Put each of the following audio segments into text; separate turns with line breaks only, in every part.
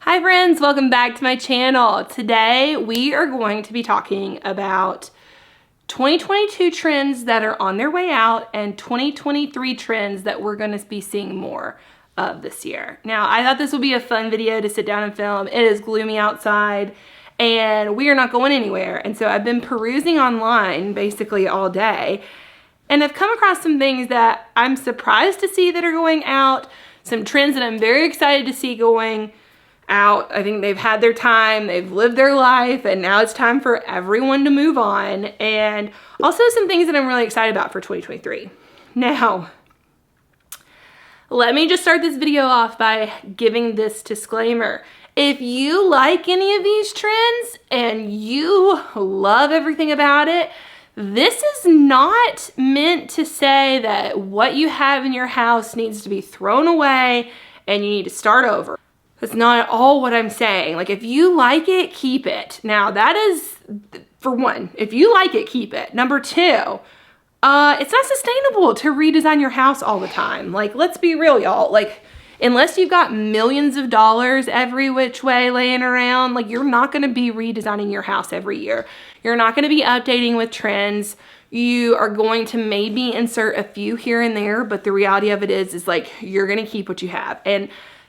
Hi friends, welcome back to my channel. Today we are going to be talking about 2022 trends that are on their way out and 2023 trends that we're going to be seeing more of this year. Now, I thought this would be a fun video to sit down and film. It is gloomy outside and we are not going anywhere. And so I've been perusing online basically all day and I've come across some things that I'm surprised to see that are going out, some trends that I'm very excited to see going out. I think they've had their time, they've lived their life, and now it's time for everyone to move on. And also some things that I'm really excited about for 2023. Now, let me just start this video off by giving this disclaimer. If you like any of these trends and you love everything about it, this is not meant to say that what you have in your house needs to be thrown away and you need to start over. That's not at all what I'm saying. Like, if you like it, keep it. Now, that is, for one, if you like it, keep it. Number two, it's not sustainable to redesign your house all the time. Like, let's be real, y'all. Like, unless you've got millions of dollars every which way laying around, like, you're not gonna be redesigning your house every year. You're not gonna be updating with trends. You are going to maybe insert a few here and there, but the reality of it is like, you're gonna keep what you have. And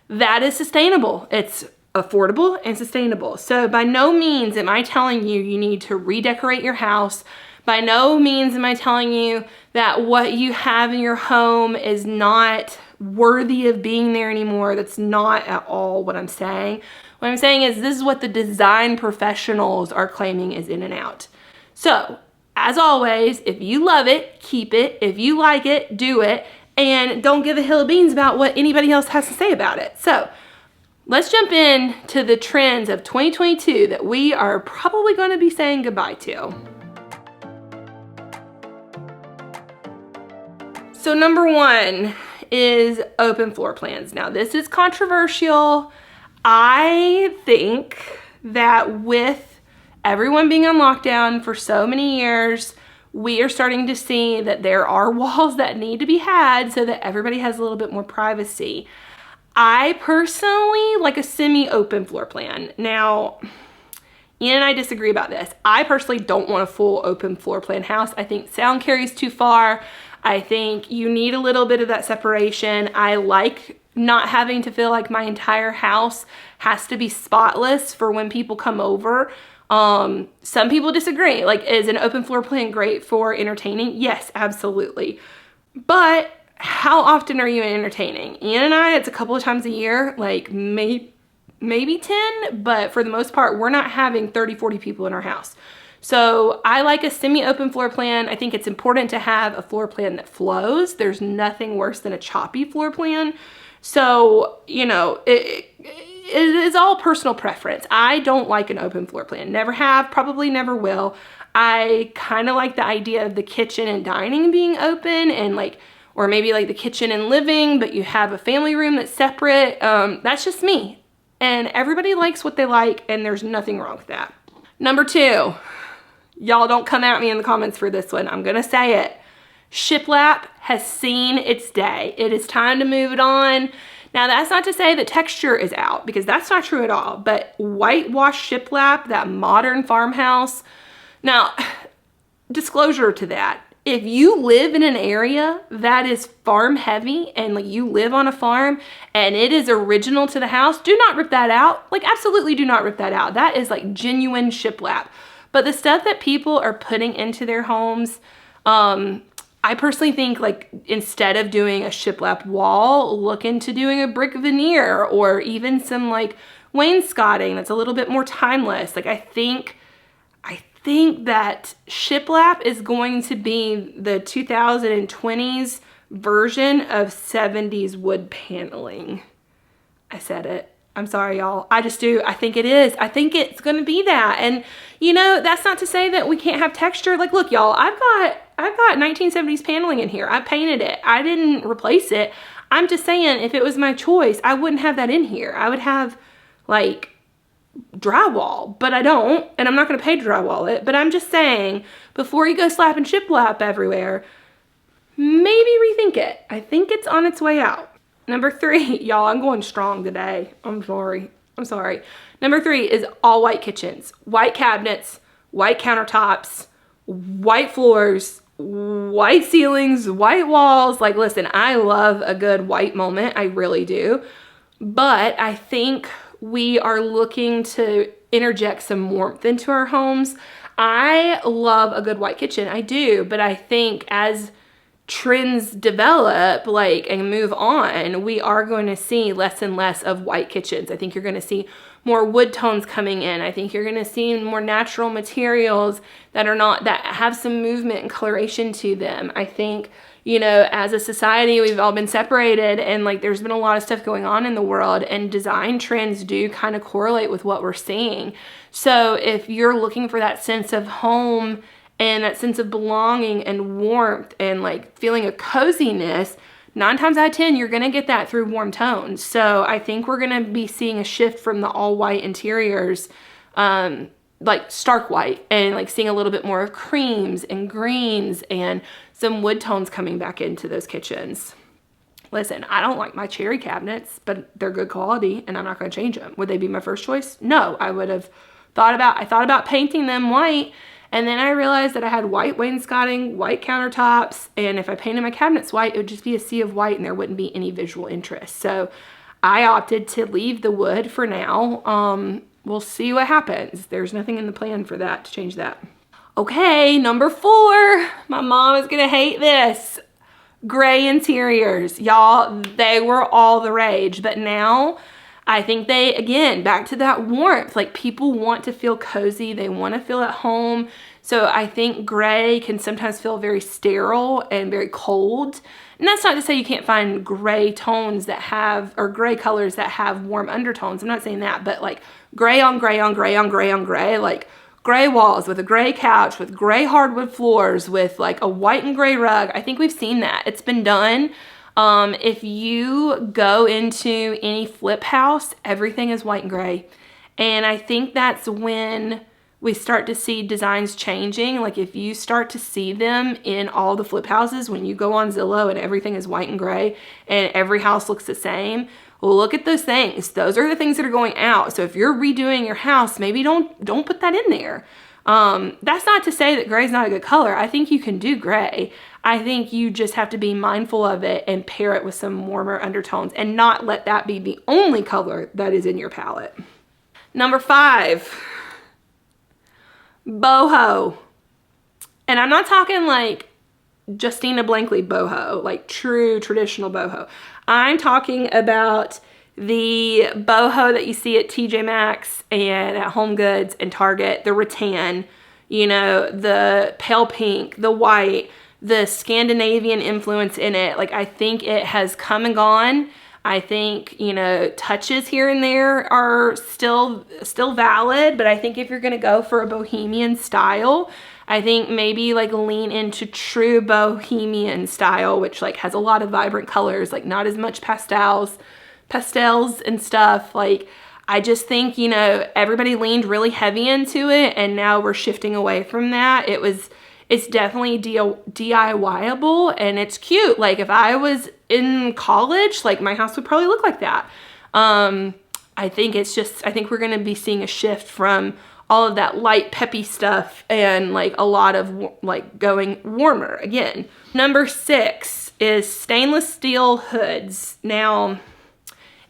that is sustainable. It's affordable and sustainable. So by no means am I telling you you need to redecorate your house. By no means am I telling you that what you have in your home is not worthy of being there anymore. That's not at all what I'm saying. What I'm saying is this is what the design professionals are claiming is in and out. So as always, if you love it, keep it. If you like it, do it. And don't give a hill of beans about what anybody else has to say about it. So let's jump in to the trends of 2022 that we are probably going to be saying goodbye to. So number one is open floor plans. Now, this is controversial. I think that with everyone being on lockdown for so many years, we are starting to see that there are walls that need to be had so that everybody has a little bit more privacy. I personally like a semi-open floor plan. Now, Ian and I disagree about this. I personally don't want a full open floor plan house. I think sound carries too far. I think you need a little bit of that separation. I like not having to feel like my entire house has to be spotless for when people come over. Some people disagree. Like, is an open floor plan great for entertaining? Yes, absolutely. But how often are you entertaining? Ian and I, it's a couple of times a year, like maybe 10, but for the most part, we're not having 30, 40 people in our house. So I like a semi-open floor plan. I think it's important to have a floor plan that flows. There's nothing worse than a choppy floor plan. So, you know, it is all personal preference. I don't like an open floor plan. Never have, probably never will. I kind of like the idea of the kitchen and dining being open and like, or maybe like the kitchen and living, but you have a family room that's separate. That's just me. And everybody likes what they like and there's nothing wrong with that. Number two, y'all don't come at me in the comments for this one. I'm gonna say it. Shiplap has seen its day. It is time to move it on. Now, that's not to say that texture is out, because that's not true at all, but whitewash shiplap, that modern farmhouse. Now, disclosure to that, if you live in an area that is farm heavy and like you live on a farm and it is original to the house, do not rip that out. Like, absolutely do not rip that out. That is like genuine shiplap. But the stuff that people are putting into their homes, I personally think, like, instead of doing a shiplap wall, look into doing a brick veneer or even some like wainscoting that's a little bit more timeless. Like, I think that shiplap is going to be the 2020s version of 70s wood paneling. I said it. I'm sorry, y'all. I just do. I think it is. I think it's going to be that. And, you know, that's not to say that we can't have texture. Like, look, y'all, I've got 1970s paneling in here. I painted it. I didn't replace it. I'm just saying, if it was my choice, I wouldn't have that in here. I would have, like, drywall, but I don't, and I'm not going to pay to drywall it. But I'm just saying, before you go slapping shiplap everywhere, maybe rethink it. I think it's on its way out. Number three, y'all, I'm going strong today. I'm sorry. I'm sorry. Number 3 is all white kitchens, white cabinets, white countertops, white floors, white ceilings, white walls. Like, listen, I love a good white moment. I really do. But I think we are looking to interject some warmth into our homes. I love a good white kitchen. I do. But I think as trends develop and move on, we are going to see less and less of white kitchens. I think you're going to see more wood tones coming in. I think you're going to see more natural materials that have some movement and coloration to them. I think, as a society, we've all been separated, and there's been a lot of stuff going on in the world, and design trends do kind of correlate with what we're seeing. So if you're looking for that sense of home and that sense of belonging and warmth and feeling a coziness, 9 times out of 10, you're going to get that through warm tones. So I think we're going to be seeing a shift from the all white interiors, stark white, and seeing a little bit more of creams and greens and some wood tones coming back into those kitchens. Listen, I don't like my cherry cabinets, but they're good quality and I'm not going to change them. Would they be my first choice? No, I thought about painting them white. And then I realized that I had white wainscoting, white countertops, and if I painted my cabinets white, it would just be a sea of white and there wouldn't be any visual interest. So I opted to leave the wood for now. We'll see what happens. There's nothing in the plan for that to change that. Okay, number 4. My mom is gonna hate this. Gray interiors. Y'all, they were all the rage, but now I think again, back to that warmth, people want to feel cozy. They want to feel at home. So I think gray can sometimes feel very sterile and very cold. And that's not to say you can't find gray tones or gray colors that have warm undertones. I'm not saying that, but gray on gray on gray on gray on gray, gray walls with a gray couch, with gray hardwood floors, with a white and gray rug. I think we've seen that. It's been done. If you go into any flip house, everything is white and gray. And I think that's when we start to see designs changing. If you start to see them in all the flip houses, when you go on Zillow and everything is white and gray and every house looks the same, look at those things. Those are the things that are going out. So if you're redoing your house, maybe don't put that in there. That's not to say that gray is not a good color. I think you can do gray. I think you just have to be mindful of it and pair it with some warmer undertones and not let that be the only color that is in your palette. Number 5, boho. And I'm not talking Justina Blankley boho, true traditional boho. I'm talking about the boho that you see at TJ Maxx and at Home Goods and Target, the rattan, the pale pink, the white, the Scandinavian influence in it. I think it has come and gone. I think, touches here and there are still valid, but I think if you're going to go for a bohemian style, I think maybe lean into true bohemian style, which has a lot of vibrant colors, not as much pastels and stuff. I just think, everybody leaned really heavy into it and now we're shifting away from that. It's definitely DIY-able and it's cute. If I was in college, my house would probably look like that. I think we're going to be seeing a shift from all of that light peppy stuff and a lot of going warmer again. Number 6 is stainless steel hoods. Now,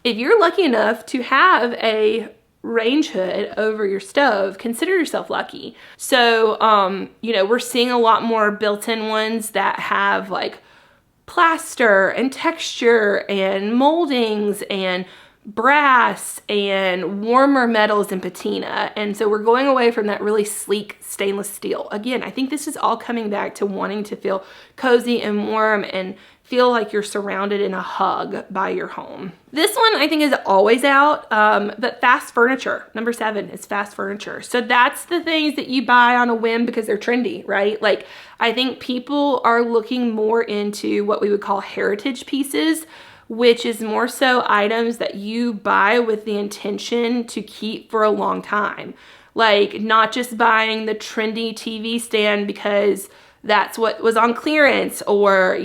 if you're lucky enough to have a range hood over your stove, consider yourself lucky. So, we're seeing a lot more built-in ones that have plaster and texture and moldings and brass and warmer metals and patina. And so we're going away from that really sleek stainless steel. Again, I think this is all coming back to wanting to feel cozy and warm and feel like you're surrounded in a hug by your home. This one I think is always out, but fast furniture. Number 7 is fast furniture. So that's the things that you buy on a whim because they're trendy, right? I think people are looking more into what we would call heritage pieces, which is more so items that you buy with the intention to keep for a long time. Not just buying the trendy TV stand because that's what was on clearance, or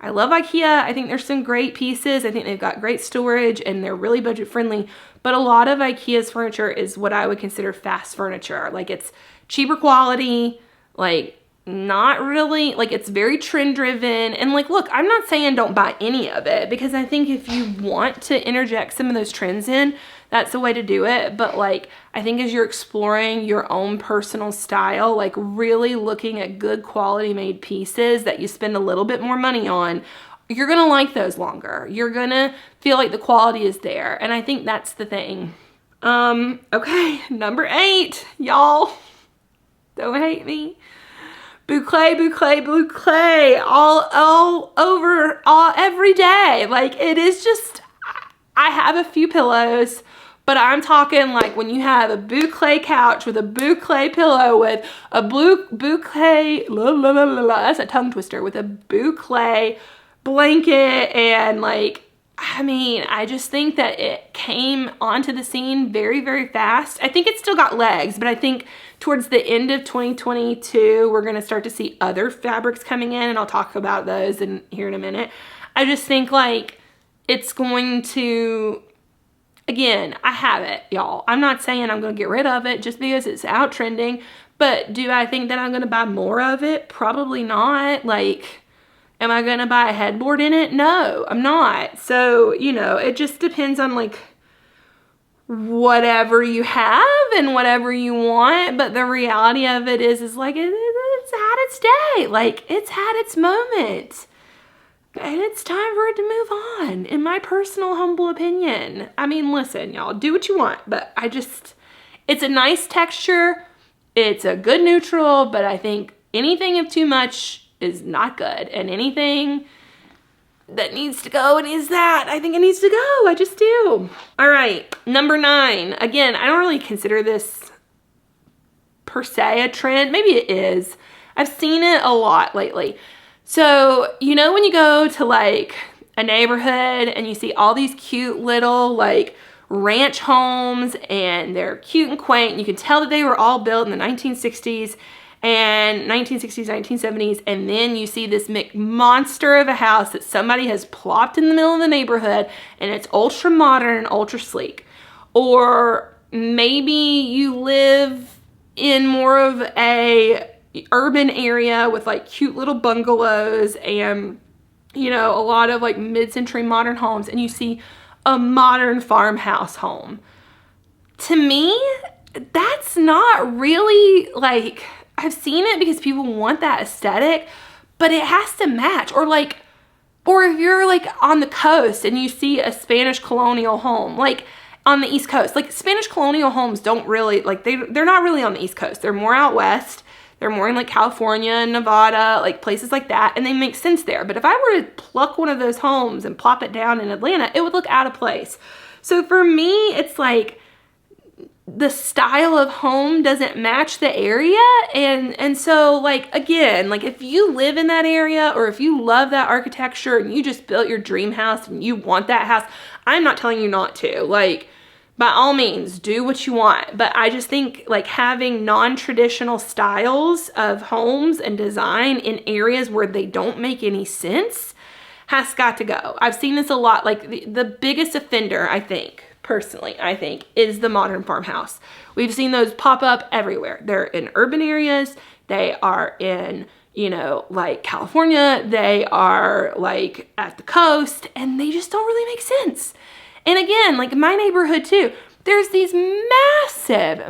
I love IKEA. I think there's some great pieces. I think they've got great storage and they're really budget friendly. But a lot of IKEA's furniture is what I would consider fast furniture. Like it's cheaper quality, like not really, like it's very trend driven. And like, look, I'm not saying don't buy any of it, because I think if you want to interject some of those trends in, that's the way to do it. But like, I think as you're exploring your own personal style, like really looking at good quality made pieces that you spend a little bit more money on, you're gonna like those longer. You're gonna feel like the quality is there. And I think that's the thing. Okay, number 8, y'all, don't hate me. Boucle, boucle, boucle, all over, every day. Like it is just, I have a few pillows, but I'm talking like when you have a boucle couch with a boucle pillow with a boucle, that's a tongue twister, with a boucle blanket. And like, I mean, I just think that it came onto the scene very, very fast. I think it's still got legs, but I think towards the end of 2022, we're gonna start to see other fabrics coming in, and I'll talk about those here in a minute. I just think like it's going to, again, I have it, y'all. I'm not saying I'm gonna get rid of it just because it's out trending, but do I think that I'm gonna buy more of it? Probably not. Like, am I gonna buy a headboard in it? No, I'm not. So, you know, it just depends on like whatever you have and whatever you want. But the reality of it is like it's had its day. Like it's had its moment. And it's time for it to move on, in my personal humble opinion. I mean, listen, y'all, do what you want, but it's a nice texture. It's a good neutral, but I think anything of too much is not good. And anything that needs to go, I think it needs to go. I just do. All right, number 9. Again, I don't really consider this per se a trend. Maybe it is. I've seen it a lot lately. So, you know, when you go to like a neighborhood and you see all these cute little like ranch homes, and they're cute and quaint, and you can tell that they were all built in the 1960s and 1970s, and then you see this monster of a house that somebody has plopped in the middle of the neighborhood, and it's ultra modern and ultra sleek. Or maybe you live in more of a urban area with like cute little bungalows and, you know, a lot of like mid-century modern homes, and you see a modern farmhouse home. To me, that's not really like, I've seen it because people want that aesthetic, but it has to match. Or if you're like on the coast and you see a Spanish colonial home, like on the East Coast, like Spanish colonial homes don't really, like they're not really on the East Coast. They're more out west. They're more in like California and Nevada, like places like that, and they make sense there. But if I were to pluck one of those homes and plop it down in Atlanta, it would look out of place. So for me, it's like the style of home doesn't match the area. And so like, again, like if you live in that area, or if you love that architecture and you just built your dream house and you want that house, I'm not telling you not to. Like, by all means, do what you want. But I just think like having non-traditional styles of homes and design in areas where they don't make any sense has got to go. I've seen this a lot. Like the biggest offender, I think, personally, is the modern farmhouse. We've seen those pop up everywhere. They're in urban areas. They are in, you know, like California. They are like at the coast, and they just don't really make sense. And again, like my neighborhood too, there's these massive,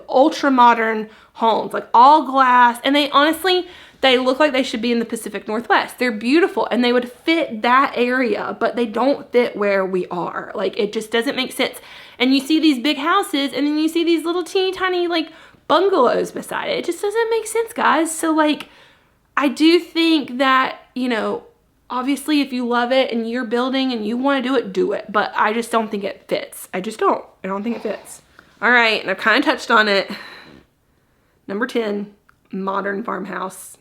ultra modern homes, like all glass. And they honestly, they look like they should be in the Pacific Northwest. They're beautiful and they would fit that area, but they don't fit where we are. Like it just doesn't make sense. And you see these big houses, and then you see these little teeny tiny like bungalows beside it. It just doesn't make sense, guys. So like, I do think that, you know, obviously, if you love it and you're building and you want to do it, but I just don't think it fits. I don't think it fits. All right, and I've kind of touched on it. Number 10, modern farmhouse.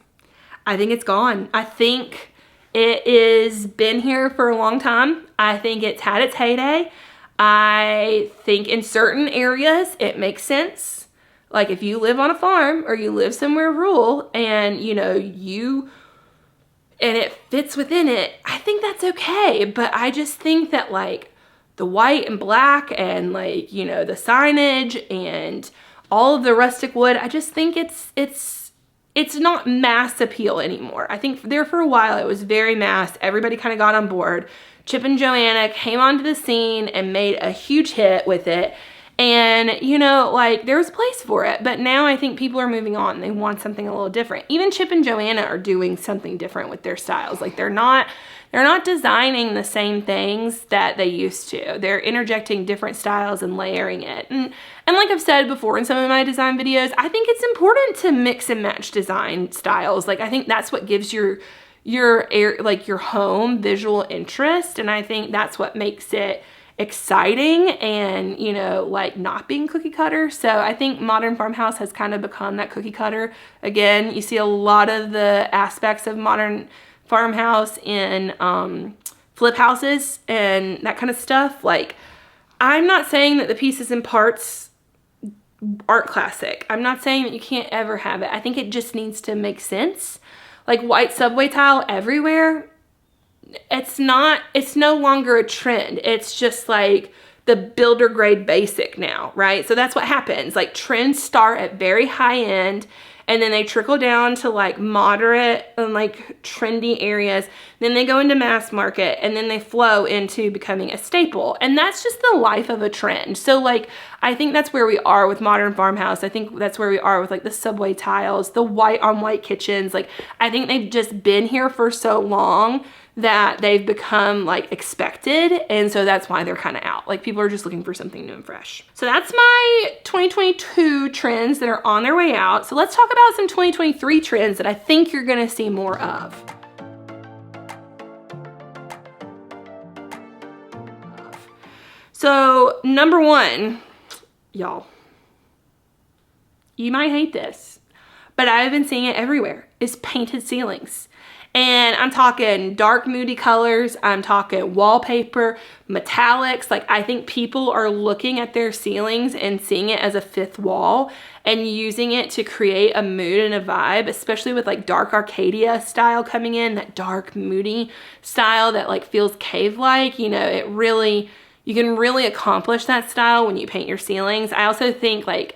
I think it's gone. I think it is been here for a long time. I think it's had its heyday. I think in certain areas it makes sense. Like if you live on a farm or you live somewhere rural and, you know, and it fits within it, I think that's okay. But I just think that like the white and black and like, you know, the signage and all of the rustic wood, I just think it's not mass appeal anymore. I think there for a while it was very mass. Everybody kind of got on board. Chip and Joanna came onto the scene and made a huge hit with it. And, you know, like there was a place for it, but now I think people are moving on. They want something a little different. Even Chip and Joanna are doing something different with their styles. Like they're not designing the same things that they used to. They're interjecting different styles and layering it. And like I've said before in some of my design videos, I think it's important to mix and match design styles. Like I think that's what gives your home visual interest. And I think that's what makes it exciting and, you know, like not being cookie cutter. So I think Modern Farmhouse has kind of become that cookie cutter. Again, you see a lot of the aspects of Modern Farmhouse in flip houses and that kind of stuff. Like, I'm not saying that the pieces and parts aren't classic. I'm not saying that you can't ever have it. I think it just needs to make sense. Like white subway tile everywhere, it's no longer a trend. It's just like the builder grade basic now, right? So that's what happens. Like trends start at very high end and then they trickle down to like moderate and like trendy areas. Then they go into mass market and then they flow into becoming a staple. And that's just the life of a trend. So like, I think that's where we are with Modern Farmhouse. I think that's where we are with like the subway tiles, the white on white kitchens. Like, I think they've just been here for so long that they've become like expected, and so that's why they're kind of out. Like people are just looking for something new and fresh. So that's my 2022 trends that are on their way out. So let's talk about some 2023 trends that I think you're gonna see more of. So number one, y'all, you might hate this, but I've been seeing it everywhere, is painted ceilings. And I'm talking dark, moody colors. I'm talking wallpaper, metallics. Like, I think people are looking at their ceilings and seeing it as a fifth wall and using it to create a mood and a vibe, especially with like dark Arcadia style coming in, that dark, moody style that like feels cave-like. You know, you can really accomplish that style when you paint your ceilings. I also think like,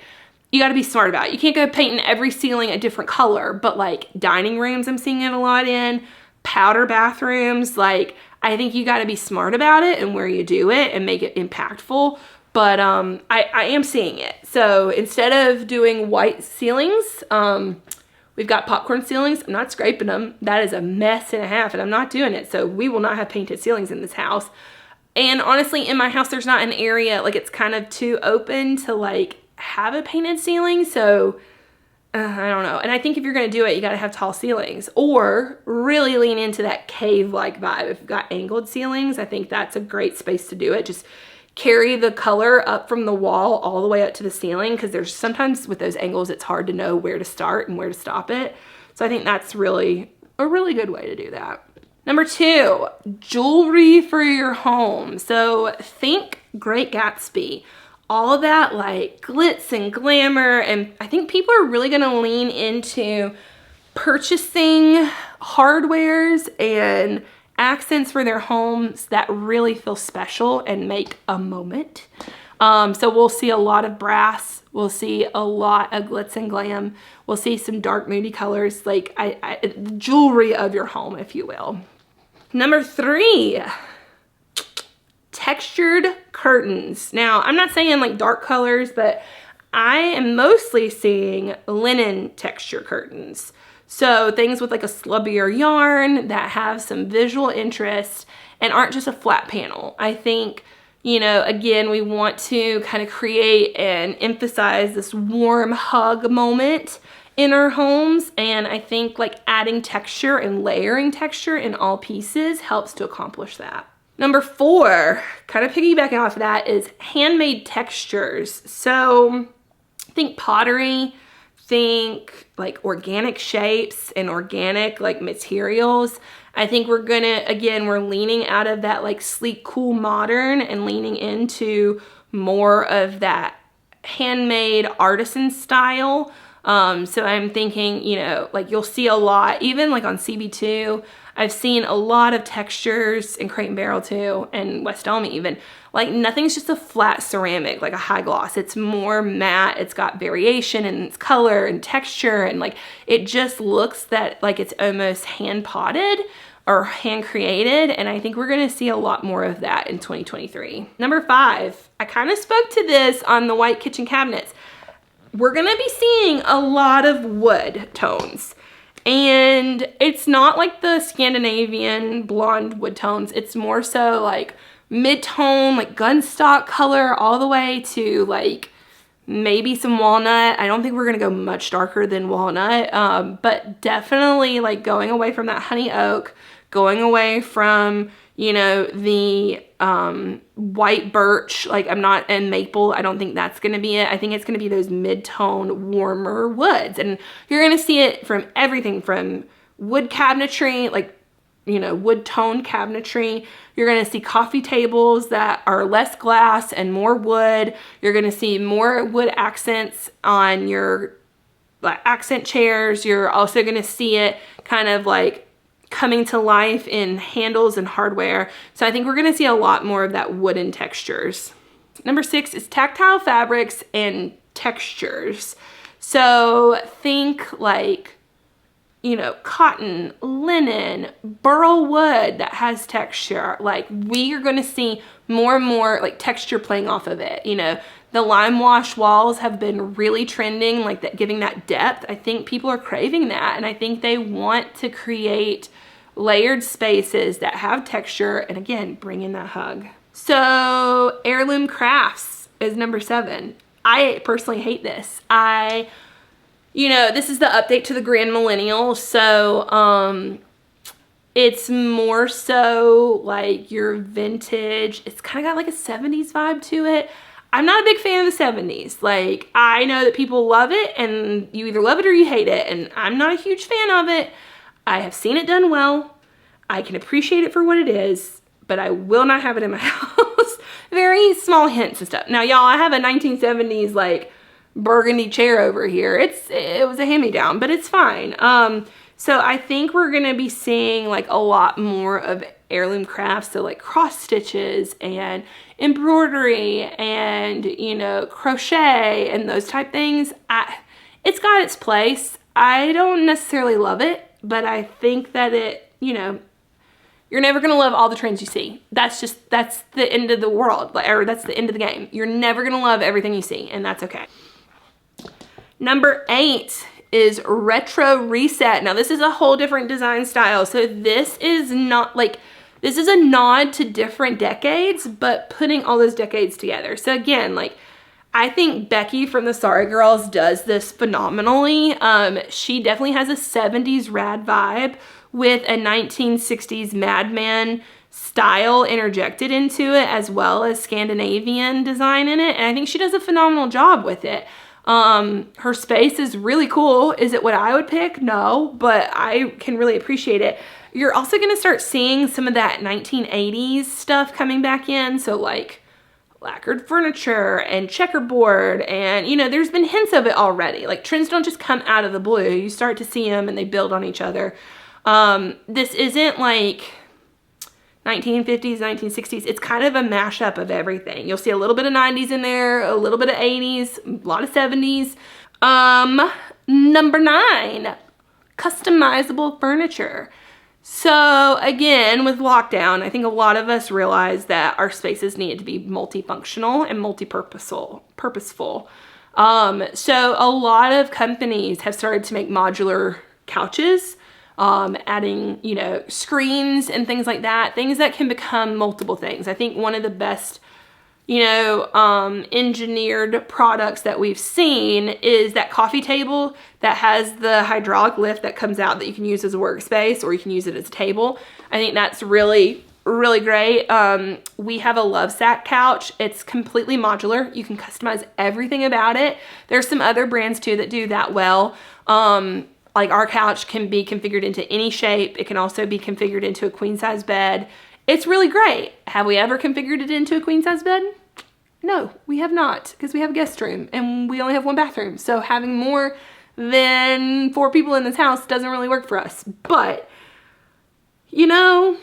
you got to be smart about it. You can't go painting every ceiling a different color, but like dining rooms, I'm seeing it a lot in, powder bathrooms. Like, I think you got to be smart about it and where you do it and make it impactful. But I am seeing it. So instead of doing white ceilings, we've got popcorn ceilings. I'm not scraping them. That is a mess and a half, and I'm not doing it. So we will not have painted ceilings in this house. And honestly, in my house, there's not an area, like it's kind of too open to like have a painted ceiling. So I don't know. And I think if you're going to do it, you got to have tall ceilings or really lean into that cave-like vibe. If you've got angled ceilings, I think that's a great space to do it. Just carry the color up from the wall all the way up to the ceiling, because there's sometimes with those angles, it's hard to know where to start and where to stop it. So I think that's really a really good way to do that. Number two, jewelry for your home. So think Great Gatsby. All of that like glitz and glamour, and I think people are really gonna lean into purchasing hardwares and accents for their homes that really feel special and make a moment. So we'll see a lot of brass, we'll see a lot of glitz and glam, we'll see some dark moody colors, like the jewelry of your home, if you will. Number three, textured curtains. Now, I'm not saying like dark colors, but I am mostly seeing linen texture curtains. So things with like a slubbier yarn that have some visual interest and aren't just a flat panel. I think, you know, again, we want to kind of create and emphasize this warm hug moment in our homes, and I think like adding texture and layering texture in all pieces helps to accomplish that. Number four, kind of piggybacking off of that, is handmade textures. So think pottery, think like organic shapes and organic like materials. I think we're leaning out of that like sleek, cool, modern and leaning into more of that handmade artisan style. So I'm thinking, you know, like you'll see a lot, even like on CB2, I've seen a lot of textures in Crate and Barrel too, and West Elm even. Like nothing's just a flat ceramic, like a high gloss. It's more matte. It's got variation in its color and texture, and like it just looks that like it's almost hand potted or hand created, and I think we're gonna see a lot more of that in 2023. Number 5, I kind of spoke to this on the white kitchen cabinets. We're gonna be seeing a lot of wood tones. And it's not like the Scandinavian blonde wood tones. It's more so like mid-tone, like gunstock color all the way to like maybe some walnut. I don't think we're gonna go much darker than walnut, but definitely like going away from that honey oak, going away from, you know, the white birch, like and maple. I don't think that's gonna be it. I think it's gonna be those mid-tone warmer woods, and you're gonna see it from everything from wood cabinetry, like, you know, wood tone cabinetry. You're gonna see coffee tables that are less glass and more wood. You're gonna see more wood accents on your accent chairs. You're also gonna see it kind of like coming to life in handles and hardware. So I think we're gonna see a lot more of that wooden textures. Number 6 is tactile fabrics and textures. So think like, you know, cotton, linen, burl wood that has texture. Like we are gonna see more and more like texture playing off of it. You know, the lime wash walls have been really trending, like that, giving that depth. I think people are craving that, and I think they want to create layered spaces that have texture, and again, bring in that hug. So heirloom crafts is number 7. I personally hate this. You know, this is the update to the Grand Millennial, so it's more so like your vintage. It's kind of got like a 70s vibe to it. I'm not a big fan of the 70s. Like, I know that people love it, and you either love it or you hate it, and I'm not a huge fan of it. I have seen it done well. I can appreciate it for what it is, but I will not have it in my house. Very small hints and stuff. Now, y'all, I have a 1970s, like, burgundy chair over here. It was a hand-me-down, but it's fine. So I think we're gonna be seeing like a lot more of heirloom crafts, so like cross stitches and embroidery and, you know, crochet and those type things. It's got its place. I don't necessarily love it, but I think that it, you know, you're never gonna love all the trends you see. That's the end of the world, or that's the end of the game. You're never gonna love everything you see, and that's okay. Number 8 is retro reset. Now this is a whole different design style. So this is not like, this is a nod to different decades, but putting all those decades together. So again, like, I think Becky from the Sorry Girls does this phenomenally. She definitely has a 70s rad vibe with a 1960s Mad Men style interjected into it, as well as Scandinavian design in it. And I think she does a phenomenal job with it. Her space is really cool. Is it what I would pick? No, but I can really appreciate it. You're also gonna start seeing some of that 1980s stuff coming back in. So like lacquered furniture and checkerboard, and you know, there's been hints of it already. Like trends don't just come out of the blue. You start to see them and they build on each other. This isn't like 1950s, 1960s. It's kind of a mashup of everything. You'll see a little bit of 90s in there, a little bit of 80s, a lot of 70s. Number 9, customizable furniture. So again, with lockdown, I think a lot of us realized that our spaces needed to be multifunctional and purposeful. So a lot of companies have started to make modular couches, adding, you know, screens and things like that, things that can become multiple things. I think one of the best, you know, engineered products that we've seen is that coffee table that has the hydraulic lift that comes out that you can use as a workspace, or you can use it as a table. I think that's really, really great. We have a Lovesac couch. It's completely modular. You can customize everything about it. There's some other brands too that do that well. Like our couch can be configured into any shape. It can also be configured into a queen size bed. It's really great. Have we ever configured it into a queen size bed? No, we have not, because we have a guest room and we only have one bathroom. So having more than 4 people in this house doesn't really work for us. But you know,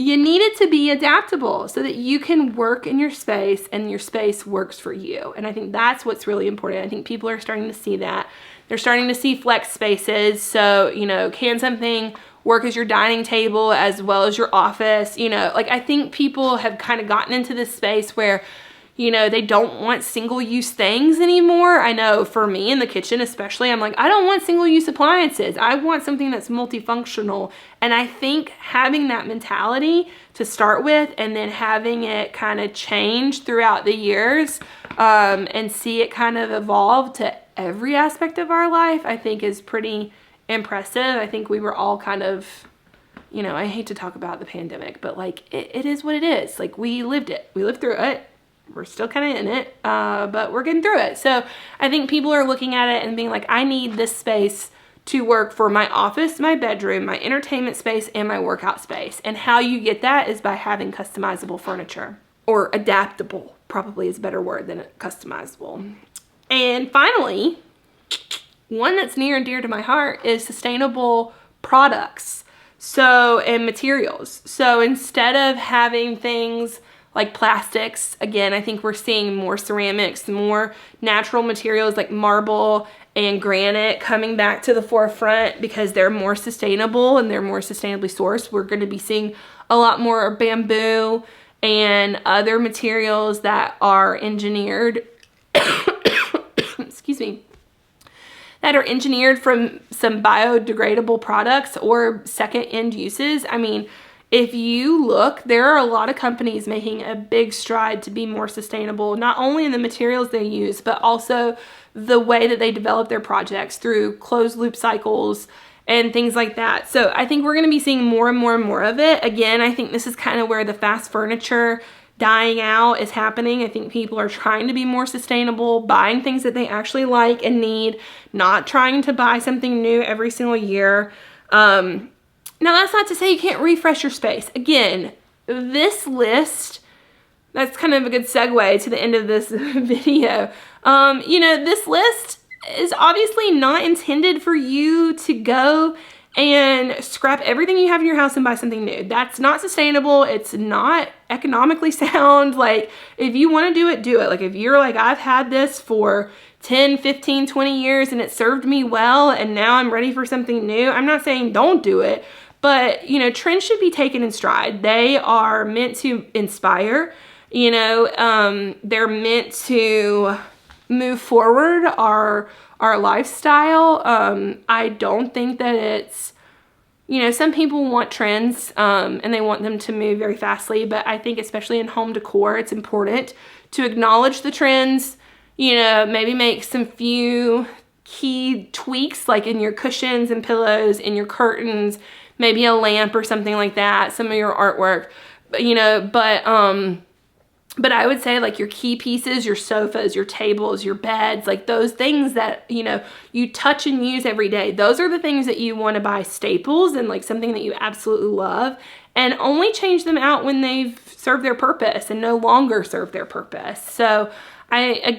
you need it to be adaptable so that you can work in your space and your space works for you. And I think that's what's really important. I think people are starting to see that. They're starting to see flex spaces. So, you know, can something work as your dining table as well as your office? You know, like I think people have kind of gotten into this space where, you know, they don't want single-use things anymore. I know for me in the kitchen especially, I'm like, I don't want single-use appliances. I want something that's multifunctional. And I think having that mentality to start with and then having it kind of change throughout the years and see it kind of evolve to every aspect of our life, I think is pretty impressive. I think we were all kind of, you know, I hate to talk about the pandemic, but like it is what it is. Like we lived it. We lived through it. We're still kind of in it, but we're getting through it. So I think people are looking at it and being like, I need this space to work for my office, my bedroom, my entertainment space, and my workout space. And how you get that is by having customizable furniture, or adaptable, probably is a better word than customizable. And finally, one that's near and dear to my heart is sustainable products. So, and materials. So instead of having things like plastics, again, I think we're seeing more ceramics, more natural materials like marble and granite coming back to the forefront because they're more sustainable and they're more sustainably sourced. We're going to be seeing a lot more bamboo and other materials that are engineered, excuse me, that are engineered from some biodegradable products or second end uses. I mean, if you look, there are a lot of companies making a big stride to be more sustainable, not only in the materials they use, but also the way that they develop their projects through closed loop cycles and things like that. So I think we're going to be seeing more and more and more of it. Again, I think this is kind of where the fast furniture dying out is happening. I think people are trying to be more sustainable, buying things that they actually like and need, not trying to buy something new every single year. Now, that's not to say you can't refresh your space. Again, this list, that's kind of a good segue to the end of this video. You know, this list is obviously not intended for you to go and scrap everything you have in your house and buy something new. That's not sustainable. It's not economically sound. Like, if you want to do it, do it. Like, if you're like, I've had this for 10, 15, 20 years and it served me well and now I'm ready for something new, I'm not saying don't do it. But, you know, trends should be taken in stride. They are meant to inspire, you know, they're meant to move forward our lifestyle. I don't think that it's, you know, some people want trends and they want them to move very fastly, but I think especially in home decor, it's important to acknowledge the trends, you know, maybe make some few key tweaks like in your cushions and pillows, in your curtains, maybe a lamp or something like that, some of your artwork, you know, but I would say like your key pieces, your sofas, your tables, your beds, like those things that, you know, you touch and use every day. Those are the things that you want to buy staples and like something that you absolutely love, and only change them out when they've served their purpose and no longer serve their purpose. So I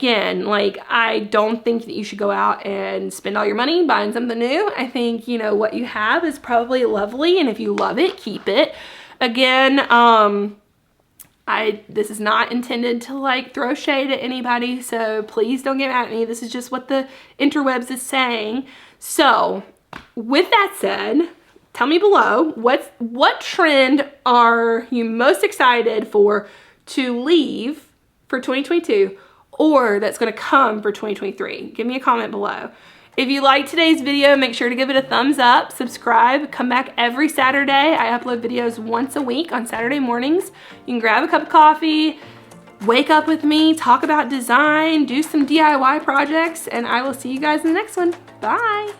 don't think that you should go out and spend all your money buying something new. I think, you know, what you have is probably lovely, and if you love it, keep it. Again, this is not intended to like throw shade at anybody, so please don't get mad at me. This is just what the interwebs is saying. So with that said, tell me below, what trend are you most excited for to leave for 2022 or that's going to come for 2023? Give me a comment below. If you liked today's video, make sure to give it a thumbs up, subscribe, come back every Saturday. I upload videos once a week on Saturday mornings. You can grab a cup of coffee, wake up with me, talk about design, do some DIY projects, and I will see you guys in the next one. Bye.